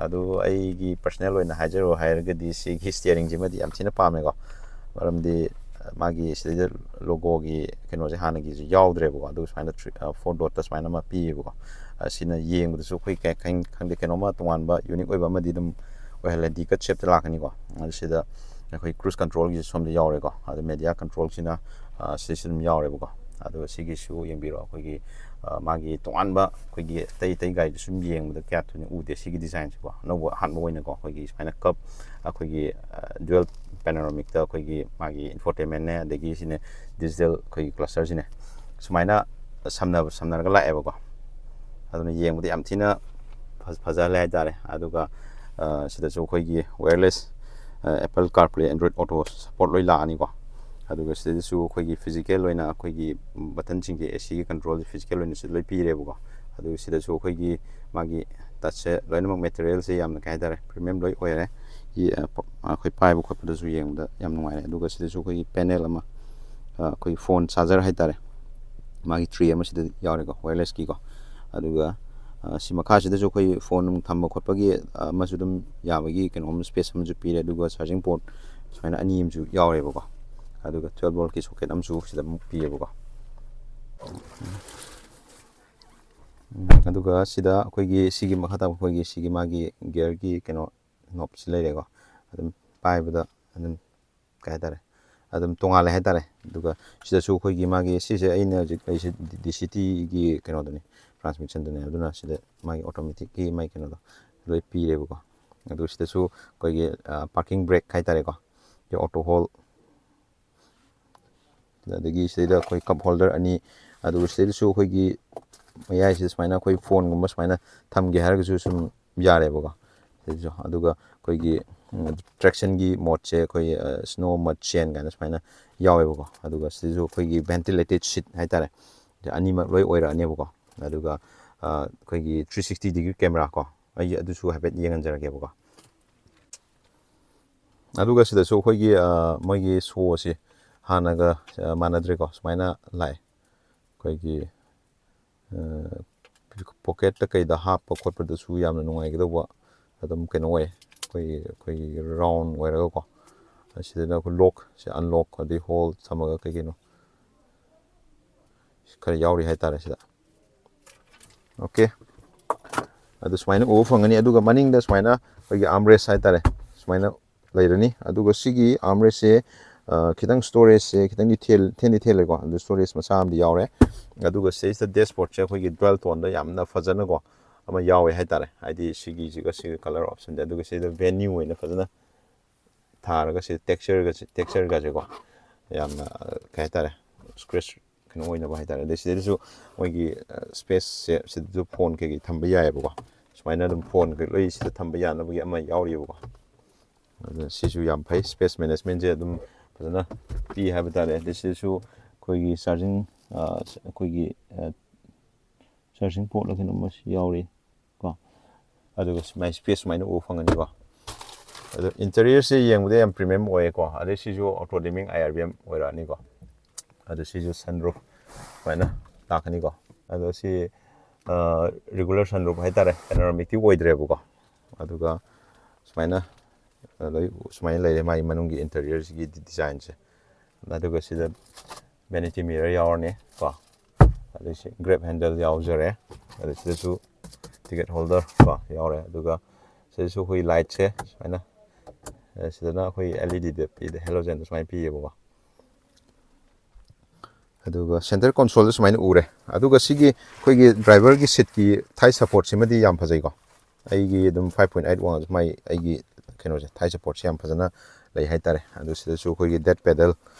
ꯑꯗꯨ ꯑꯩꯒꯤ ꯄꯔꯁꯣꯅꯦꯜ ꯑꯣꯏꯅ ꯍꯥꯏꯖꯔꯣ ꯍꯥꯏꯔꯒꯗꯤ ꯁꯤꯒꯤ ꯁ꯭ꯇꯤꯌꯔꯤꯡꯁꯤꯃꯗꯤ ꯌꯥꯝ ꯊꯤꯅ ꯄꯥꯝꯃꯦꯀꯣ ꯃꯔꯝꯗꯤ ꯃꯥꯒꯤ ꯁꯤꯗꯩꯗ ꯂꯣꯒꯣꯒꯤ ꯀꯩꯅꯣꯁꯦ ꯍꯥꯟꯅꯒꯤꯁꯦ ꯌꯥꯎꯗ꯭ꯔꯦꯕꯀꯣ ꯑꯗꯨꯒ ꯁꯨꯃꯥꯏꯅ 4 ꯗꯣꯠꯇ ꯁꯨꯃꯥꯏꯅ ꯑꯃ ꯄꯤꯌꯦꯕꯀꯣ ꯁꯤꯅ ꯌꯦꯡꯕꯗꯁꯨ ꯑꯩꯈꯣꯏ ꯈꯪꯗꯦ ꯀꯩꯅꯣꯝꯃ ꯇꯣꯉꯥꯟꯕ ꯌꯨꯅꯤꯛ ꯑꯣꯏꯕ ꯑꯃꯗꯤ ꯑꯗꯨꯝ ꯑꯣꯏꯍꯜꯂꯦ ꯗꯤꯀꯠ ꯁꯦꯞꯇ ꯂꯥꯛꯀꯅꯤꯀꯣ ꯑꯗꯨ ꯁꯤꯗ ꯑꯩꯈꯣꯏ ꯀ꯭ꯔꯨꯁ ꯀꯟꯇ꯭ꯔꯣꯜꯒꯤꯁꯨ ꯁꯣꯝꯗ ꯌꯥꯎꯔꯦꯀꯣ ꯑꯗꯨ ꯃꯦꯗꯤꯌꯥ ꯀꯟꯇ꯭ꯔꯣꯜꯁꯤꯅ ꯁꯤꯁꯨ ꯑꯗꯨꯝ ꯌꯥꯎꯔꯦꯕꯀꯣ ꯑꯗꯨꯒ ꯁꯤꯒꯤꯁꯨ ꯌꯦꯡꯕꯤꯔꯣ ꯑꯩꯈꯣꯏꯒꯤ ꯃꯥꯒꯤ ꯇꯣꯉꯥꯟꯕ ꯑꯩꯈꯣꯏꯒꯤ ꯑꯇꯩ ꯒꯥꯔꯤꯗ ꯁꯨꯝ ꯌꯦꯡꯕꯗ ꯀꯌꯥ ꯊꯣꯏꯅ ꯎꯗꯦ ꯁꯤꯒꯤ ꯗꯤꯖꯥꯏꯟꯁꯤꯀꯣ ꯑꯅꯧꯕ ꯑꯍꯥꯟꯕ ꯑꯣꯏꯅꯀꯣ ꯑꯩꯈꯣꯏꯒꯤ ꯁꯨꯃꯥꯏꯅ ꯀꯞ ꯑꯩꯈꯣꯏꯒꯤ ꯗꯨꯋꯦꯜ ꯄꯦꯅꯣꯔꯥꯃꯤꯛꯇ ꯑꯩꯈꯣꯏꯒꯤ ꯃꯥꯒꯤ ꯏꯟꯐꯣꯇꯦꯟꯃꯦꯟꯅꯦ ꯑꯗꯒꯤ ꯁꯤꯅꯦ ꯗꯤꯖꯤꯇꯦꯜ ꯑꯩꯈꯣꯏꯒꯤ ꯀ꯭ꯂꯁꯇꯔꯁꯤꯅꯦ ꯁꯨꯃꯥꯏꯅ ꯁꯝꯅꯔꯒ ꯂꯥꯛꯑꯦꯕꯀꯣ ꯑꯗꯨꯅ ꯌꯦꯡꯕꯗ ꯌꯥꯝ ꯊꯤꯅ ꯐꯖꯍꯜꯂꯦ ꯍꯥꯏꯇꯥꯔꯦ ꯑꯗꯨꯒ ꯁꯤꯗꯁꯨ ꯑꯩꯈꯣꯏꯒꯤ wireless Apple CarPlay Android auto support ꯂꯣꯏ ꯂꯥꯛꯑꯅꯤꯀꯣ ꯑꯗꯨꯒ ꯁꯤꯗꯁꯨ ꯑꯩꯈꯣꯏꯒꯤ ꯐꯤꯖꯤꯀꯦꯜ ꯑꯣꯏꯅ ꯑꯩꯈꯣꯏꯒꯤ ꯕꯇꯟꯁꯤꯡꯁꯦ ꯑꯦꯁꯤꯒꯤ ꯀꯟꯇ꯭ꯔꯣꯜꯁꯦ ꯐꯤꯖꯤꯀꯦꯜ ꯑꯣꯏꯅꯁꯨ ꯂꯣꯏ ꯄꯤꯔꯦꯕꯀꯣ ꯑꯗꯨꯒ ꯁꯤꯗꯁꯨ ꯑꯩꯈꯣꯏꯒꯤ ꯃꯥꯒꯤ ꯇꯆꯁꯦ ꯂꯣꯏꯅꯃꯛ ꯃꯦꯇꯔꯤꯌꯦꯜꯁꯦ ꯌꯥꯝꯅ ꯀꯩ ꯍꯥꯏꯇꯥꯔꯦ ꯄ꯭ꯔꯤꯃꯤꯌꯝ ꯂꯣꯏ ꯑꯣꯏꯔꯦ ꯑꯩꯈꯣꯏ ꯄꯥꯏꯕ ꯈꯣꯠꯄꯗꯁꯨ ꯌꯦꯡꯕꯗ ꯌꯥꯝ ꯅꯨꯡꯉꯥꯏꯔꯦ ꯑꯗꯨꯒ ꯁꯤꯗꯁꯨ ꯑꯩꯈꯣꯏꯒꯤ ꯄꯦꯅꯦꯜ ꯑꯃ ꯑꯩꯈꯣꯏ ꯐꯣꯟ ꯆꯥꯔꯖꯔ ꯍꯥꯏꯇꯥꯔꯦ ꯃꯥꯒꯤ ꯇ꯭ꯔꯤ ꯑꯃ ꯁꯤꯗ ꯌꯥꯎꯔꯦꯀꯣ ꯋꯦꯌꯔꯂꯦꯁꯀꯤꯀꯣ ꯑꯗꯨꯒ ꯁꯤ ꯃꯈꯥꯁꯤꯗꯁꯨ ꯑꯩꯈꯣꯏ ꯐꯣꯟ ꯅꯨꯡ ꯊꯝꯕ ꯈꯣꯠꯄꯒꯤ ꯑꯃꯁꯨ ꯑꯗꯨꯝ ꯌꯥꯕꯒꯤ ꯀꯩꯅꯣꯝ ꯁ꯭ꯄꯦꯁ ꯑꯃꯁꯨ ꯄꯤꯔꯦ ꯑꯗꯨꯒ ꯆꯥꯔꯖꯤꯡ ꯄꯣꯔꯠ ꯁꯨꯃꯥꯏꯅ ꯑꯅꯤ ꯑꯃꯁꯨ ꯌꯥꯎꯔꯦꯕꯀꯣ ꯑꯗꯨꯒ 12 ꯚꯣꯜꯠꯀꯤ ꯁꯣꯀꯦꯠ ꯑꯃꯁꯨ ꯁꯤꯗ ꯑꯃꯨꯛ ꯄꯤꯌꯦꯕꯀꯣ ꯑꯗꯨꯒ ꯁꯤꯗ ꯑꯩꯈꯣꯏꯒꯤ ꯁꯤꯒꯤ ꯃꯈꯥ ꯇꯥꯕ ꯑꯩꯈꯣꯏꯒꯤ ꯁꯤꯒꯤ ꯃꯥꯒꯤ ꯒꯤꯌꯔꯒꯤ ꯀꯩꯅꯣ ꯅꯣꯞꯁꯤ ꯂꯩꯔꯦꯀꯣ ꯑꯗꯨꯝ ꯄꯥꯏꯕꯗ ꯑꯗꯨꯝ ꯀꯩ ꯍꯥꯏꯇꯥꯔꯦ ꯑꯗꯨꯝ ꯇꯣꯉꯥꯜꯂꯦ ꯍꯥꯏꯇꯥꯔꯦ ꯑꯗꯨꯒ ꯁꯤꯗꯁꯨ ꯑꯩꯈꯣꯏꯒꯤ ꯃꯥꯒꯤ ꯁꯤꯁꯦ ꯑꯩꯅ ꯍꯧꯖꯤꯛ ꯂꯩꯔꯤꯁꯦ DCTꯒꯤ ꯀꯩꯅꯣꯗꯨꯅꯤ ꯇ꯭ꯔꯥꯟꯁꯃꯤꯁꯟꯗꯨꯅꯤ ꯑꯗꯨꯅ ꯁꯤꯗ ꯃꯥꯒꯤ ꯑꯣꯇꯣꯃꯦꯇꯤꯛꯀꯤ ꯃꯥꯒꯤ ꯀꯩꯅꯣꯗꯣ ꯂꯣꯏ ꯄꯤꯔꯦꯕꯀꯣ ꯑꯗꯨ ꯁꯤꯗꯁꯨ ꯑꯩꯈꯣꯏꯒꯤ ꯄꯥꯔꯀꯤꯡ ꯕ꯭ꯔꯦꯛ ꯍꯥꯏꯇꯥꯔꯦꯀꯣ ꯑꯣꯇꯣ ꯍꯣꯜ ꯑꯗꯒꯤ ꯁꯤꯗꯩꯗ ꯑꯩꯈꯣꯏ ꯀꯞ ꯍꯣꯜꯗꯔ ꯑꯅꯤ ꯑꯗꯨꯒ ꯁꯤꯗꯩꯗꯁꯨ ꯑꯩꯈꯣꯏꯒꯤ ꯃꯌꯥꯏꯁꯤꯗ ꯁꯨꯃꯥꯏꯅ ꯑꯩꯈꯣꯏ ꯐꯣꯟꯒꯨꯝꯕ ꯁꯨꯃꯥꯏꯅ ꯊꯝꯒꯦ ꯍꯥꯏꯔꯒꯁꯨ ꯁꯨꯝ ꯌꯥꯔꯦꯕꯀꯣ ꯁꯤꯗꯁꯨ ꯑꯗꯨꯒ ꯑꯩꯈꯣꯏꯒꯤ ꯇ꯭ꯔꯦꯛꯁꯟꯒꯤ ꯃꯣꯠꯁꯦ ꯑꯩꯈꯣꯏ ꯁ꯭ꯅꯣ ꯃꯠ ꯆꯦꯟ ꯀꯥꯏꯅ ꯁꯨꯃꯥꯏꯅ ꯌꯥꯎꯋꯦꯕꯀꯣ ꯑꯗꯨꯒ ꯁꯤꯗꯁꯨ ꯑꯩꯈꯣꯏꯒꯤ ꯚꯦꯟꯇꯤꯂꯦꯇꯦꯠ ꯁꯤꯠ ꯍꯥꯏꯇꯥꯔꯦ ꯑꯅꯤꯃꯛ ꯂꯣꯏ ꯑꯣꯏꯔꯛꯑꯅꯦꯕꯀꯣ ꯑꯗꯨꯒ ꯑꯩꯈꯣꯏꯒꯤ 360 ꯗꯤꯒ꯭ꯔꯤ ꯀꯦꯃꯦꯔꯥ ꯀꯣ ꯑꯩ ꯑꯗꯨꯁꯨ ꯍꯥꯏꯐꯦꯠ ꯌꯦꯡꯍꯟꯖꯔꯒꯦꯕꯀꯣ ꯑꯗꯨꯒ ꯁꯤꯗꯁꯨ ꯑꯩꯈꯣꯏꯒꯤ ꯃꯣꯏꯒꯤ ꯁꯣꯁꯤ ꯍꯥꯟꯅꯒ ꯃꯥꯟꯅꯗ꯭ꯔꯦꯀꯣ ꯁꯨꯃꯥꯏꯅ ꯂꯥꯛꯑꯦ ꯑꯩꯈꯣꯏꯒꯤ ꯄꯣꯀꯦꯠꯇ ꯀꯩꯗ ꯍꯥꯞꯄ ꯈꯣꯠꯄꯗꯁꯨ ꯌꯥꯝꯅ ꯅꯨꯡꯉꯥꯏꯒꯗꯧꯕ ꯑꯗꯨꯝ ꯀꯩꯅꯣ ꯑꯣꯏ ꯑꯩꯈꯣꯏꯒꯤ ꯔꯥꯎꯟ ꯑꯣꯏꯔꯒꯀꯣ ꯁꯤꯗꯅ ꯑꯩꯈꯣꯏ ꯂꯣꯛ ꯁꯤ ꯑꯟꯂꯣꯛ ꯑꯗꯩ ꯍꯣꯜ ꯊꯝꯃꯒ ꯀꯩꯅꯣ ꯈꯔ ꯌꯥꯎꯔꯤ ꯍꯥꯏꯇꯥꯔꯦ ꯁꯤꯗ ꯑꯣꯀꯦ ꯑꯗꯨ ꯁꯨꯃꯥꯏꯅ ꯎꯕ ꯐꯪꯒꯅꯤ ꯑꯗꯨꯒ ꯃꯅꯤꯡꯗ ꯁꯨꯃꯥꯏꯅ ꯑꯩꯈꯣꯏꯒꯤ ꯑꯥꯝꯔꯦꯁ ꯍꯥꯏꯇꯥꯔꯦ ꯁꯨꯃꯥꯏꯅ ꯂꯩꯔꯅꯤ ꯑꯗꯨꯒ ꯁꯤꯒꯤ ꯑꯥꯝꯔꯦꯁꯁꯦ ꯈꯤꯇꯪ ꯁ꯭ꯇꯣꯔꯦꯖꯁꯦ ꯈꯤꯇꯪꯗꯤ ꯊꯦꯜꯂꯦꯀꯣ ꯑꯗꯨ ꯁ꯭ꯇꯣꯔꯦꯖ ꯃꯆꯥ ꯑꯃꯗꯤ ꯌꯥꯎꯔꯦ ꯑꯗꯨꯒ ꯁꯤꯗꯩꯁꯤꯗ ꯗꯦꯁꯕꯣꯔꯗꯁꯦ ꯑꯩꯈꯣꯏꯒꯤ ꯗ꯭ꯋꯦꯜ ꯇꯣꯟꯗ ꯌꯥꯝꯅ ꯐꯖꯅꯀꯣ ꯑꯃ ꯌꯥꯎꯋꯦ ꯍꯥꯏꯇꯥꯔꯦ ꯍꯥꯏꯗꯤ ꯁꯤꯒꯤꯁꯤꯒ ꯀꯂꯔ ꯑꯣꯞꯁꯟꯁꯦ ꯑꯗꯨꯒ ꯁꯤꯗ ꯚꯦꯅ꯭ꯌꯨ ꯑꯣꯏꯅ ꯐꯖꯅ ꯊꯥꯔꯒ ꯁꯤ ꯇꯦꯛꯆꯔꯒꯁꯦꯀꯣ ꯌꯥꯝꯅ ꯀꯩ ꯍꯥꯏꯇꯥꯔꯦ ꯁ꯭ꯀ꯭ꯔꯦꯆ ꯀꯩꯅꯣ ꯑꯣꯏꯅꯕ ꯍꯥꯏꯇꯥꯔꯦ ꯑꯗꯩ ꯁꯤꯗꯩꯗꯁꯨ ꯃꯣꯏꯒꯤ ꯁ꯭ꯄꯦꯁꯁꯦ ꯁꯤꯗꯁꯨ ꯐꯣꯟ ꯀꯩꯀꯩ ꯊꯝꯕ ꯌꯥꯏꯑꯕꯀꯣ ꯁꯨꯃꯥꯏꯅ ꯑꯗꯨꯝ ꯐꯣꯟ ꯂꯣꯏ ꯁꯤꯗ ꯊꯝꯕ ꯌꯥꯅꯕꯒꯤ ꯑꯃ ꯌꯥꯎꯔꯤꯑꯕꯀꯣ ꯑꯗꯨꯅ ꯁꯤꯁꯨ ꯌꯥꯝ ꯐꯩ ꯁ꯭ꯄꯦꯁ ꯃꯦꯅꯦꯖꯃꯦꯟꯁꯦ ꯑꯗꯨꯝ ꯐꯖꯅ ꯄꯤ ꯍꯥꯏꯕ ꯇꯥꯔꯦ ꯑꯗꯩ ꯁꯤꯗꯁꯨ ꯑꯩꯈꯣꯏꯒꯤ ꯆꯥꯔꯖꯤꯡ ꯄꯣꯔꯠ ꯀꯩꯅꯣꯝꯃꯁꯨ ꯌꯥꯎꯔꯤ ꯀꯣ ꯑꯗꯨꯒ ꯃꯥꯏ ꯁ꯭ꯄꯦꯁ ꯁꯨꯃꯥꯏꯅ ꯎꯕ ꯐꯪꯒꯅꯤꯀꯣ ꯑꯗꯣ ꯏꯟꯇꯔꯤꯌꯔꯁꯦ ꯌꯦꯡꯕꯗ ꯌꯥꯝ ꯄ꯭ꯔꯤꯃꯤꯌꯝ ꯑꯣꯏꯌꯦꯀꯣ ꯑꯗꯩ ꯁꯤꯁꯨ ꯑꯣꯇꯣ ꯗꯤꯃꯤꯡ IRBM ꯑꯣꯏꯔꯛꯑꯅꯤꯀꯣ ꯑꯗꯣ ꯁꯤꯁꯨ ꯁꯟꯔꯨꯐ ꯁꯨꯃꯥꯏꯅ ꯂꯥꯛꯀꯅꯤꯀꯣ ꯑꯗꯣ ꯁꯤ ꯔꯤꯒꯨꯂꯔ ꯁꯟꯔꯨꯐ ꯍꯥꯏꯇꯥꯔꯦ ꯄꯦꯅꯣꯔꯥꯃꯤꯛꯇꯤ ꯑꯣꯏꯗ꯭ꯔꯦꯕꯀꯣ ꯑꯗꯨꯒ ꯁꯨꯃꯥꯏꯅ ꯂꯣꯏ ꯁꯨꯃꯥꯏꯅ ꯂꯩꯔꯦ ꯃꯥꯒꯤ ꯃꯅꯨꯡꯒꯤ ꯏꯟꯇꯔꯤꯌꯔꯁꯤꯒꯤ ꯗꯤꯖꯥꯏꯟꯁꯦ ꯑꯗꯨꯒ ꯁꯤꯗ ꯚꯦꯅꯤꯇꯤ ꯃꯤꯔꯔ ꯌꯥꯎꯔꯅꯤ ꯀꯣ ꯑꯗꯩ ꯁꯤ ꯒ꯭ꯔꯦꯞ ꯍꯦꯟꯗꯜ ꯌꯥꯎꯖꯔꯦ ꯑꯗꯩ ꯁꯤꯗꯁꯨ ꯇꯤꯀꯦꯠ ꯍꯣꯜꯗꯔ ꯀꯣ ꯌꯥꯎꯔꯦ ꯑꯗꯨꯒ ꯁꯤꯗꯁꯨ ꯑꯩꯈꯣꯏ ꯂꯥꯏꯠꯁꯦ ꯁꯨꯃꯥꯏꯅ ꯁꯤꯗꯅ ꯑꯩꯈꯣꯏ LEDꯗ ꯄꯤꯗꯦ ꯍꯦꯂꯣꯖꯦꯟꯗ ꯁꯨꯃꯥꯏꯅ ꯄꯤꯌꯦꯕꯀꯣ ꯑꯗꯨꯒ ꯁꯦꯟꯇꯔ ꯀꯣꯟꯁꯣꯜꯗ ꯁꯨꯃꯥꯏꯅ ꯎꯔꯦ ꯑꯗꯨꯒ ꯁꯤꯒꯤ ꯑꯩꯈꯣꯏꯒꯤ ꯗ꯭ꯔꯥꯏꯚꯔꯒꯤ ꯁꯤꯠꯀꯤ ꯊꯥꯏ ꯁꯞꯄꯣꯔꯠꯁꯤꯃꯗꯤ ꯌꯥꯝ ꯐꯖꯩꯀꯣ ꯑꯩꯒꯤ ꯑꯗꯨꯝ 5.8 ꯋꯥꯡꯉꯁꯨ ꯃꯥꯏ ꯑꯩꯒꯤ ꯀꯩꯅꯣꯁꯦ ꯊꯥꯏ ꯁꯞꯄꯣꯔꯠꯁꯦ ꯌꯥꯝ ꯐꯖꯅ ꯂꯩ ꯍꯥꯏꯇꯥꯔꯦ ꯑꯗꯨ ꯁꯤꯗꯁꯨ ꯑꯩꯈꯣꯏꯒꯤ ꯗꯦꯠ ꯄꯦꯗꯜ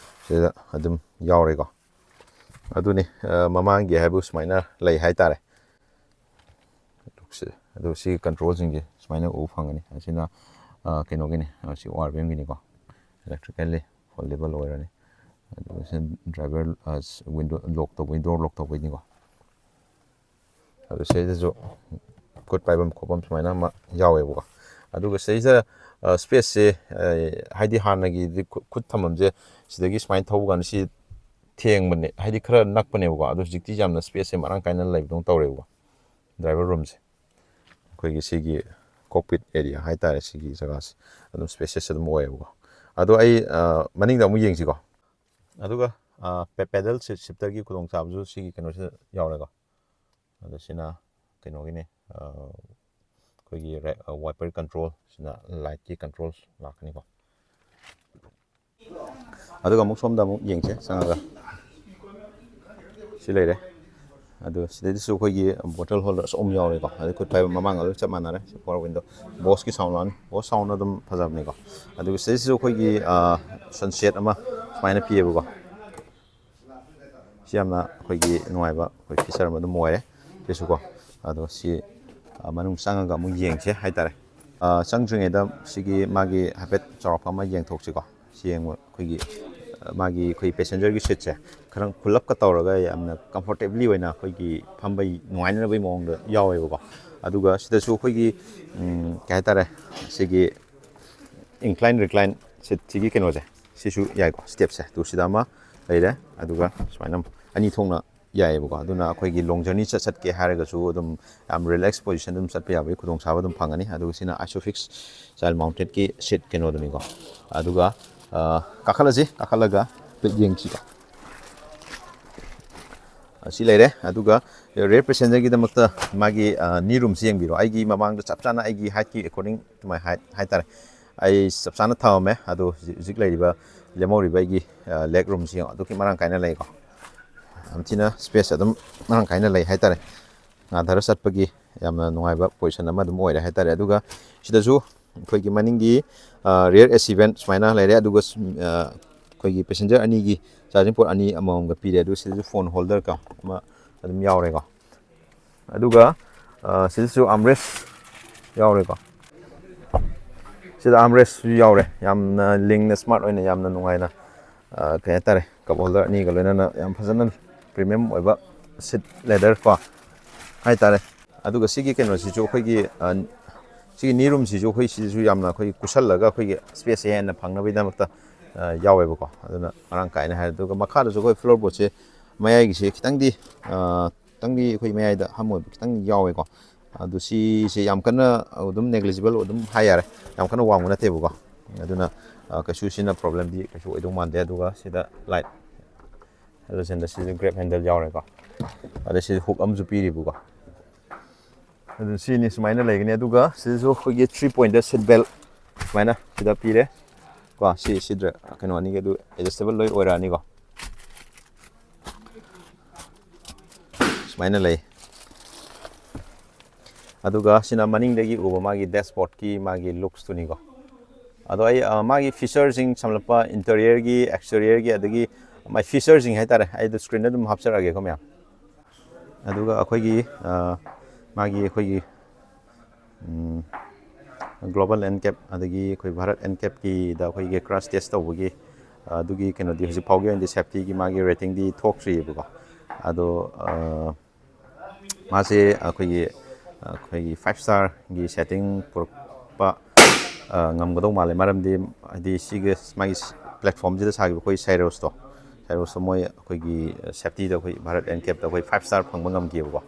ꯁꯤꯗ ꯑꯗꯨꯝ ꯌꯥꯎꯔꯦꯀꯣ ꯑꯗꯨꯅꯤ ꯃꯃꯥꯡꯒꯤ ꯍꯥꯏꯕꯨ ꯁꯨꯃꯥꯏꯅ ꯂꯩ ꯍꯥꯏꯇꯥꯔꯦ ꯑꯗꯨ ꯁꯤꯒꯤ ꯀꯟꯇ꯭ꯔꯣꯜꯁꯤꯡꯁꯦ ꯁꯨꯃꯥꯏꯅ ꯎꯕ ꯐꯪꯒꯅꯤ ꯑꯁꯤꯅ ꯀꯩꯅꯣꯒꯤꯅꯤ ꯁꯤ ORBMꯒꯤꯅꯤꯀꯣ ꯏꯂꯦꯛꯇ꯭ꯔꯤꯀꯦꯜꯂꯤ ꯐꯣꯜꯗꯦꯕꯜ ꯑꯣꯏꯔꯅꯤ ꯑꯗꯨꯒ ꯁꯤ ꯗ꯭ꯔꯥꯏꯚꯔ ꯋꯤꯟꯗꯣ ꯂꯣꯛ ꯇꯧꯕꯩ ꯗꯣꯔ ꯂꯣꯛ ꯇꯧꯕꯩꯅꯤꯀꯣ ꯑꯗꯨ ꯁꯤꯗꯁꯨ ꯈꯨꯠ ꯄꯥꯏꯐꯝ ꯈꯣꯠꯐꯝ ꯁꯨꯃꯥꯏꯅ ꯑꯃ ꯌꯥꯎꯋꯦꯕꯀꯣ ꯑꯗꯨꯒ ꯁꯤꯗꯩꯁꯤꯗ ꯁ꯭ꯄꯦꯁꯁꯦ ꯍꯥꯏꯗꯤ ꯍꯥꯟꯅꯒꯤꯗꯤ ꯈꯨꯠ ꯊꯝꯐꯝꯁꯦ ꯁꯤꯗꯒꯤ ꯁꯨꯃꯥꯏꯅ ꯊꯧꯕ ꯀꯥꯟꯗ ꯁꯤ ꯊꯦꯡꯕꯅꯦ ꯍꯥꯏꯗꯤ ꯈꯔ ꯅꯛꯄꯅꯦꯕꯀꯣ ꯑꯗꯣ ꯍꯧꯖꯤꯛꯇꯤ ꯌꯥꯝꯅ ꯁ꯭ꯄꯦꯁꯁꯦ ꯃꯔꯥꯡ ꯀꯥꯏꯅ ꯂꯩꯕꯗꯧꯅ ꯇꯧꯔꯦꯕꯀꯣ ꯗ꯭ꯔꯥꯏꯚꯔ ꯔꯨꯝꯁꯦ ꯑꯩꯈꯣꯏꯒꯤ ꯁꯤꯒꯤ ꯀꯣꯛꯄꯤꯠ ꯑꯦꯔꯤꯌꯥ ꯍꯥꯏꯇꯥꯔꯦ ꯁꯤꯒꯤ ꯖꯒꯥꯁꯦ ꯑꯗꯨꯝ ꯁ꯭ꯄꯦꯁꯦꯁ ꯑꯗꯨꯝ ꯑꯣꯏꯌꯦꯕꯀꯣ ꯑꯗꯣ ꯑꯩ ꯃꯅꯤꯡꯗ ꯑꯃꯨꯛ ꯌꯦꯡꯁꯤꯀꯣ ꯑꯗꯨꯒ ꯄꯦꯗꯜ ꯁꯤꯐꯇꯔꯒꯤ ꯈꯨꯗꯣꯡꯆꯥꯕꯁꯨ ꯁꯤꯒꯤ ꯀꯩꯅꯣꯁꯤꯗ ꯌꯥꯎꯔꯦꯀꯣ ꯑꯗꯣ ꯁꯤꯅ ꯀꯩꯅꯣꯒꯤꯅꯤ ꯑꯩꯈꯣꯏꯒꯤ ꯋꯥꯏꯄꯔ ꯀꯟꯇ꯭ꯔꯣꯜ ꯁꯤꯅ ꯂꯥꯏꯠꯀꯤ ꯀꯟꯇ꯭ꯔꯣꯜ ꯂꯥꯛꯀꯅꯤꯀꯣ ꯑꯗꯨꯒ ꯑꯃꯨꯛ ꯁꯣꯝꯗ ꯑꯃꯨꯛ ꯌꯦꯡꯁꯦ ꯆꯪꯉꯒ ꯁꯤ ꯂꯩꯔꯦ ꯑꯗꯣ ꯁꯤꯗꯩꯗꯁꯨ ꯑꯩꯈꯣꯏꯒꯤ ꯕꯣꯇꯜ ꯍꯣꯜꯗꯔ ꯑꯆꯧꯕ ꯌꯥꯎꯔꯦꯀꯣ ꯑꯗꯩ ꯈꯨꯠ ꯄꯥꯏꯕ ꯃꯃꯥꯡ ꯑꯗꯨꯝ ꯆꯞ ꯃꯥꯟꯅꯔꯦ ꯄꯋꯥꯔ ꯋꯤꯟꯗꯣ ꯕꯣꯁꯀꯤ ꯁꯥꯎꯟ ꯂꯥꯛꯑꯅꯤ ꯕꯣꯁ ꯁꯥꯎꯟ ꯑꯗꯨꯝ ꯐꯖꯕꯅꯤꯀꯣ ꯑꯗꯨꯒ ꯁꯤꯗꯩꯁꯤꯁꯨ ꯑꯩꯈꯣꯏꯒꯤ ꯁꯟꯁꯦꯠ ꯑꯃ ꯁꯨꯃꯥꯏꯅ ꯄꯤꯌꯦꯕꯀꯣ ꯁꯤ ꯌꯥꯝꯅ ꯑꯩꯈꯣꯏꯒꯤ ꯅꯨꯡꯉꯥꯏꯕ ꯑꯩꯈꯣꯏ ꯐꯤꯆꯔ ꯑꯃ ꯑꯗꯨꯝ ꯑꯣꯏꯔꯦ ꯁꯤꯁꯨꯀꯣ ꯑꯗꯣ ꯁꯤ ꯃꯅꯨꯡ ꯆꯪꯉꯒ ꯑꯃꯨꯛ ꯌꯦꯡꯁꯦ ꯍꯥꯏꯇꯥꯔꯦ ꯆꯪꯗ꯭ꯔꯤꯉꯩꯗ ꯁꯤꯒꯤ ꯃꯥꯒꯤ ꯍꯥꯏꯐꯦꯠ ꯆꯥꯎꯔꯥꯛꯄ ꯑꯃ ꯌꯦꯡꯊꯣꯛꯁꯤꯀꯣ ꯁꯤ ꯌꯦꯡꯕ ꯑꯩꯈꯣꯏꯒꯤ ꯃꯥꯒꯤ ꯑꯩꯈꯣꯏ ꯄꯦꯁꯦꯟꯖꯔꯒꯤ ꯁꯤꯠꯁꯦ ꯈꯔ ꯄꯨꯜꯂꯞꯀ ꯇꯧꯔꯒ ꯌꯥꯝꯅ ꯀꯝꯐꯣꯔꯇꯦꯕꯂꯤ ꯑꯣꯏꯅ ꯑꯩꯈꯣꯏꯒꯤ ꯐꯝꯕꯩ ꯅꯨꯡꯉꯥꯏꯅꯕꯒꯤ ꯃꯑꯣꯡꯗ ꯌꯥꯎꯋꯦꯕꯀꯣ ꯑꯗꯨꯒ ꯁꯤꯗꯁꯨ ꯑꯩꯈꯣꯏꯒꯤ ꯀꯩ ꯍꯥꯏꯇꯥꯔꯦ ꯁꯤꯒꯤ ꯏꯟꯀ꯭ꯂꯥꯏꯟ ꯔꯤꯀ꯭ꯂꯥꯏꯟ ꯁꯤꯠꯁꯤꯒꯤ ꯀꯩꯅꯣꯁꯦ ꯁꯤꯁꯨ ꯌꯥꯏꯀꯣ ꯁ꯭ꯇꯦꯞꯁꯦ ꯇꯨ ꯁꯤꯗ ꯑꯃ ꯂꯩꯔꯦ ꯑꯗꯨꯒ ꯁꯨꯃꯥꯏꯅ ꯑꯅꯤ ꯊꯣꯛꯅ ꯌꯥꯏꯑꯕꯀꯣ ꯑꯗꯨꯅ ꯑꯩꯈꯣꯏꯒꯤ ꯂꯣꯡ ꯖꯔꯅꯤ ꯆꯠꯀꯦ ꯍꯥꯏꯔꯒꯁꯨ ꯑꯗꯨꯝ ꯌꯥꯝ ꯔꯤꯂꯦꯛꯁ ꯄꯣꯖꯤꯁꯟ ꯑꯗꯨꯝ ꯆꯠꯄ ꯌꯥꯕꯒꯤ ꯈꯨꯗꯣꯡꯆꯥꯕ ꯑꯗꯨꯝ ꯐꯪꯒꯅꯤ ꯑꯗꯨꯒ ꯁꯤꯅ ꯑꯥꯏꯁꯣꯐꯤꯛꯁ ꯆꯥꯏꯜ ꯃꯥꯎꯟꯇꯦꯠꯀꯤ ꯁꯤꯠ ꯀꯩꯅꯣꯗꯨꯅꯤꯀꯣ ꯑꯗꯨꯒ ꯀꯥꯈꯠꯂꯁꯤ ꯀꯥꯈꯠꯂꯒ ꯌꯦꯡꯁꯤꯀꯣ ꯑꯁꯤ ꯂꯩꯔꯦ ꯑꯗꯨꯒ ꯔꯦꯌꯔ ꯄꯦꯁꯦꯟꯖꯔꯒꯤꯗꯃꯛꯇ ꯃꯥꯒꯤ ꯅꯤ ꯔꯨꯝꯁꯤ ꯌꯦꯡꯕꯤꯔꯣ ꯑꯩꯒꯤ ꯃꯃꯥꯡꯗ ꯆꯞ ꯆꯥꯅ ꯑꯩꯒꯤ ꯍꯥꯏꯠꯀꯤ ꯑꯦꯀꯣꯔꯗꯤꯡ ꯇꯨ ꯃꯥꯏ ꯍꯥꯏꯠ ꯍꯥꯏꯇꯥꯔꯦ ꯑꯩ ꯆꯞ ꯆꯥꯅ ꯊꯝꯃꯝꯃꯦ ꯑꯗꯣ ꯍꯧꯖꯤꯛ ꯂꯩꯔꯤꯕ ꯂꯦꯝꯍꯧꯔꯤꯕ ꯑꯩꯒꯤ ꯂꯦꯛ ꯔꯨꯝꯁꯤ ꯑꯗꯨꯛꯀꯤ ꯃꯔꯥꯡ ꯀꯥꯏꯅ ꯂꯩꯀꯣ ꯌꯥꯝ ꯊꯤꯅ ꯁ꯭ꯄꯦꯁ ꯑꯗꯨꯝ ꯃꯔꯥꯡ ꯀꯥꯏꯅ ꯂꯩ ꯍꯥꯏꯇꯥꯔꯦ ꯉꯥꯙꯔ ꯆꯠꯄꯒꯤ ꯌꯥꯝꯅ ꯅꯨꯡꯉꯥꯏꯕ ꯄꯣꯖꯤꯁꯟ ꯑꯃ ꯑꯗꯨꯝ ꯑꯣꯏꯔꯦ ꯍꯥꯏꯇꯥꯔꯦ ꯑꯗꯨꯒ ꯁꯤꯗꯁꯨ ꯑꯩꯈꯣꯏꯒꯤ ꯃꯅꯤꯡꯒꯤ ꯔꯤꯌꯔ ꯑꯦꯁꯤ ꯚꯦꯟ ꯁꯨꯃꯥꯏꯅ ꯂꯩꯔꯦ ꯑꯗꯨꯒ ꯑꯩꯈꯣꯏꯒꯤ ꯄꯦꯁꯦꯟꯖꯔ ꯑꯅꯤꯒꯤ ꯆꯥꯔꯖꯤꯡ ꯄꯣꯔꯠ ꯑꯅꯤ ꯑꯃꯃꯝꯒ ꯄꯤꯔꯦ ꯑꯗꯨꯒ ꯁꯤꯗꯁꯨ ꯐꯣꯟ ꯍꯣꯜꯗꯔ ꯀꯣ ꯑꯃ ꯑꯗꯨꯝ ꯌꯥꯎꯔꯦꯀꯣ ꯑꯗꯨꯒ ꯁꯤꯗꯁꯨ ꯑꯥꯝꯔꯦꯁ ꯌꯥꯎꯔꯦꯀꯣ ꯁꯤꯗ ꯑꯥꯝꯔꯦꯁꯁꯨ ꯌꯥꯎꯔꯦ ꯌꯥꯝꯅ ꯂꯤꯡꯅ ꯁ꯭ꯃꯥꯔꯠ ꯑꯣꯏꯅ ꯌꯥꯝꯅ ꯅꯨꯡꯉꯥꯏꯅ ꯀꯩ ꯍꯥꯏꯇꯥꯔꯦ ꯀꯞ ꯍꯣꯜꯗꯔ ꯑꯅꯤꯒ ꯂꯣꯏꯅꯅ ꯌꯥꯝ ꯐꯖꯅ ꯄ꯭ꯔꯤꯃꯤꯌꯝ ꯑꯣꯏꯕ ꯁꯤꯠ ꯂꯦꯗꯔ ꯀꯣ ꯍꯥꯏꯇꯥꯔꯦ ꯑꯗꯨꯒ ꯁꯤꯒꯤ ꯀꯩꯅꯣꯁꯤꯁꯨ ꯑꯩꯈꯣꯏꯒꯤ ꯁꯤꯒꯤ ꯅꯤꯔꯨꯝꯁꯤꯁꯨ ꯑꯩꯈꯣꯏ ꯁꯤꯁꯨ ꯌꯥꯝꯅ ꯑꯩꯈꯣꯏ ꯀꯨꯁꯜꯂꯒ ꯑꯩꯈꯣꯏꯒꯤ ꯁ꯭ꯄꯦꯁꯁꯦ ꯍꯦꯟꯅ ꯐꯪꯅꯕꯒꯤꯗꯃꯛꯇ ꯌꯥꯎꯋꯦꯕꯀꯣ ꯑꯗꯨꯅ ꯃꯔꯥꯡ ꯀꯥꯏꯅ ꯍꯥꯏꯔꯦ ꯑꯗꯨꯒ ꯃꯈꯥꯗꯁꯨ ꯑꯩꯈꯣꯏ ꯐ꯭ꯂꯣꯔ ꯕꯣꯔꯠꯁꯦ ꯃꯌꯥꯏꯒꯤꯁꯦ ꯈꯤꯇꯪꯗꯤ ꯑꯩꯈꯣꯏ ꯃꯌꯥꯏꯗ ꯍꯝ ꯑꯣꯏꯕ ꯈꯤꯇꯪ ꯌꯥꯎꯋꯦꯀꯣ ꯑꯗꯨ ꯁꯤꯁꯦ ꯌꯥꯝ ꯀꯟꯅ ꯑꯗꯨꯝ ꯅꯦꯒ꯭ꯂꯤꯖꯤꯕꯜ ꯑꯗꯨꯝ ꯍꯥꯏ ꯌꯥꯔꯦ ꯌꯥꯝ ꯀꯟꯅ ꯋꯥꯡꯕ ꯅꯠꯇꯦꯕꯀꯣ ꯑꯗꯨꯅ ꯀꯩꯁꯨ ꯁꯤꯅ ꯄ꯭ꯔꯣꯕ꯭ꯂꯦꯝꯗꯤ ꯀꯩꯁꯨ ꯑꯣꯏꯗꯧ ꯃꯥꯟꯗꯦ ꯑꯗꯨꯒ ꯁꯤꯗ ꯂꯥꯏꯠ ꯍꯦꯂꯣꯖꯦꯟꯗ ꯁꯤꯁꯨ ꯒ꯭ꯔꯦꯞ ꯍꯦꯟꯗꯜ ꯌꯥꯎꯔꯦꯀꯣ ꯑꯗꯩ ꯁꯤꯗ ꯍꯨꯛ ꯑꯃꯁꯨ ꯄꯤꯔꯤꯕꯀꯣ ꯑꯗꯨ ꯁꯤꯅꯤ ꯁꯨꯃꯥꯏꯅ ꯂꯩꯒꯅꯤ ꯑꯗꯨꯒ ꯁꯤꯗꯁꯨ ꯑꯩꯈꯣꯏꯒꯤ 3 ꯄꯣꯏꯟꯠ ꯁꯤꯠ ꯕꯦꯜ ꯁꯨꯃꯥꯏꯅ ꯁꯤꯗ ꯄꯤꯔꯦ ꯀꯣ ꯁꯤꯗ ꯀꯩꯅꯣ ꯑꯅꯤꯒꯤ ꯑꯗꯨ ꯑꯦꯗꯖꯁꯇꯦꯕꯜ ꯂꯣꯏ ꯑꯣꯏꯔꯛꯑꯅꯤꯀꯣ ꯁꯨꯃꯥꯏꯅ ꯂꯩ ꯑꯗꯨꯒ ꯁꯤꯅ ꯃꯅꯤꯡꯗꯒꯤ ꯎꯕ ꯃꯥꯒꯤ ꯗꯦꯁꯕꯣꯔꯗꯀꯤ ꯃꯥꯒꯤ ꯂꯨꯛꯁꯇꯨꯅꯤꯀꯣ ꯑꯗꯣ ꯑꯩ ꯃꯥꯒꯤ ꯐꯤꯆꯔꯁꯤꯡ ꯁꯝꯂꯞꯄ ꯏꯟꯇꯔꯤꯌꯔꯒꯤ ꯑꯦꯛꯁꯇꯦꯔꯤꯌꯔꯒꯤ ꯑꯗꯒꯤ ꯃꯥꯏ ꯐꯤꯆꯔꯁꯤꯡ ꯍꯥꯏꯇꯥꯔꯦ ꯑꯩꯗꯣ ꯁ꯭ꯀ꯭ꯔꯤꯟꯗ ꯑꯗꯨꯝ ꯍꯥꯞꯆꯔꯛꯑꯒꯦꯀꯣ ꯃꯌꯥꯝ ꯑꯗꯨꯒ ꯃꯥꯒꯤ ꯑꯩꯈꯣꯏꯒꯤ ꯒ꯭ꯂꯣꯕal NCAP ꯑꯗꯒꯤ ꯑꯩꯈꯣই ꯚꯥꯔꯠ NCAPꯀꯤꯗ ꯑꯩꯈꯣꯏꯒꯤ ꯀ꯭ꯔꯥꯁ ꯇꯦꯁ ꯇꯧꯕꯒꯤ ꯑꯗꯨꯒꯤ ꯀꯩꯅꯣꯗꯤ ꯍꯧꯖꯤꯛ ꯐꯥꯎꯒꯤ ꯑꯣꯏꯅꯗꯤ ꯁꯦꯐꯇꯤꯒꯤ ꯃꯥꯒꯤ ꯔꯦꯇꯤꯡꯗꯤ ꯊꯣꯛꯇ꯭ꯔꯤꯑꯕꯀꯣ ꯑꯗꯣ ꯃꯥꯁꯦ ꯑꯩꯈꯣꯏꯒꯤ 5 ꯁ꯭ꯇꯥꯔꯒꯤ ꯁꯦꯇꯤꯡ ꯄꯨꯔꯛꯄ ꯉꯝꯒꯗꯧ ꯃꯥꯜꯂꯦ ꯃꯔꯝꯗꯤ ꯍꯥꯏꯗꯤ ꯁꯤꯒꯤ ꯃꯥꯒꯤ ꯄ꯭ꯂꯦꯠꯐꯣꯝꯁꯤꯗ ꯁꯥꯈꯤꯕ ꯑꯩꯈꯣꯏ ꯁꯥꯏꯔꯣꯁꯇꯣ ꯃꯣꯏ ꯑꯩꯈꯣꯏꯒꯤ ꯁꯦꯐꯇꯤꯗ ꯑꯩꯈꯣꯏ ꯚꯥꯔꯠ NCAPꯇ ꯑꯩꯈꯣꯏ 5 ꯁ꯭ꯇꯥꯔ ꯐꯪꯕ ꯉꯝꯈꯤꯑꯕꯀꯣ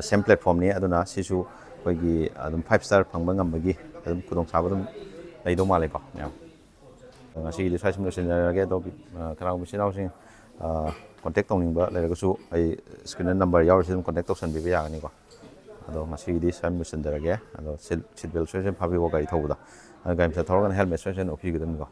ꯁꯦꯝ ꯄ꯭ꯂꯦꯠꯐꯣꯝꯅꯤ ꯑꯗꯨꯅ ꯁꯤꯁꯨ ꯑꯩꯈꯣꯏꯒꯤ ꯑꯗꯨꯝ 5 ꯁ꯭ꯇꯥꯔ ꯐꯪꯕ ꯉꯝꯕꯒꯤ ꯑꯗꯨꯝ ꯈꯨꯗꯣꯡꯆꯥꯕ ꯑꯗꯨꯝ ꯂꯩꯗꯧ ꯃꯥꯜꯂꯦꯀꯣ ꯃꯌꯥꯝ ꯉꯁꯤꯒꯤꯗꯤ ꯁ꯭ꯋꯥꯏ ꯁꯨꯝ ꯂꯣꯏꯁꯤꯟꯖꯔꯒꯦ ꯑꯗꯣ ꯀꯅꯥꯒꯨꯝꯕ ꯏꯆꯤꯜ ꯏꯅꯥꯎꯁꯤꯡ ꯀꯣꯟꯇꯦꯛ ꯇꯧꯅꯤꯡꯕ ꯂꯩꯔꯒꯁꯨ ꯑꯩ ꯁ꯭ꯀ꯭ꯔꯤꯟꯗ ꯅꯝꯕꯔ ꯌꯥꯎꯔꯤꯁꯤ ꯑꯗꯨꯝ ꯀꯣꯟꯇꯦꯛ ꯇꯧꯁꯟꯕꯤꯕ ꯌꯥꯒꯅꯤꯀꯣ ꯑꯗꯣ ꯉꯁꯤꯒꯤꯗꯤ ꯁ꯭ꯋꯥꯏ ꯂꯣꯏꯁꯤꯟꯖꯔꯒꯦ ꯑꯗꯣ ꯁꯤꯠ ꯕꯦꯜ ꯁꯣꯏꯗꯅ ꯐꯥꯕꯤꯌꯣ ꯒꯥꯔꯤ ꯊꯧꯕꯗ ꯒꯥꯔꯤ ꯃꯆꯥ ꯊꯧꯔꯒꯅ ꯍꯦꯜꯃꯦꯠ ꯁꯣꯏꯗꯅ ꯎꯞꯄꯤꯒꯗꯕꯅꯤꯀꯣ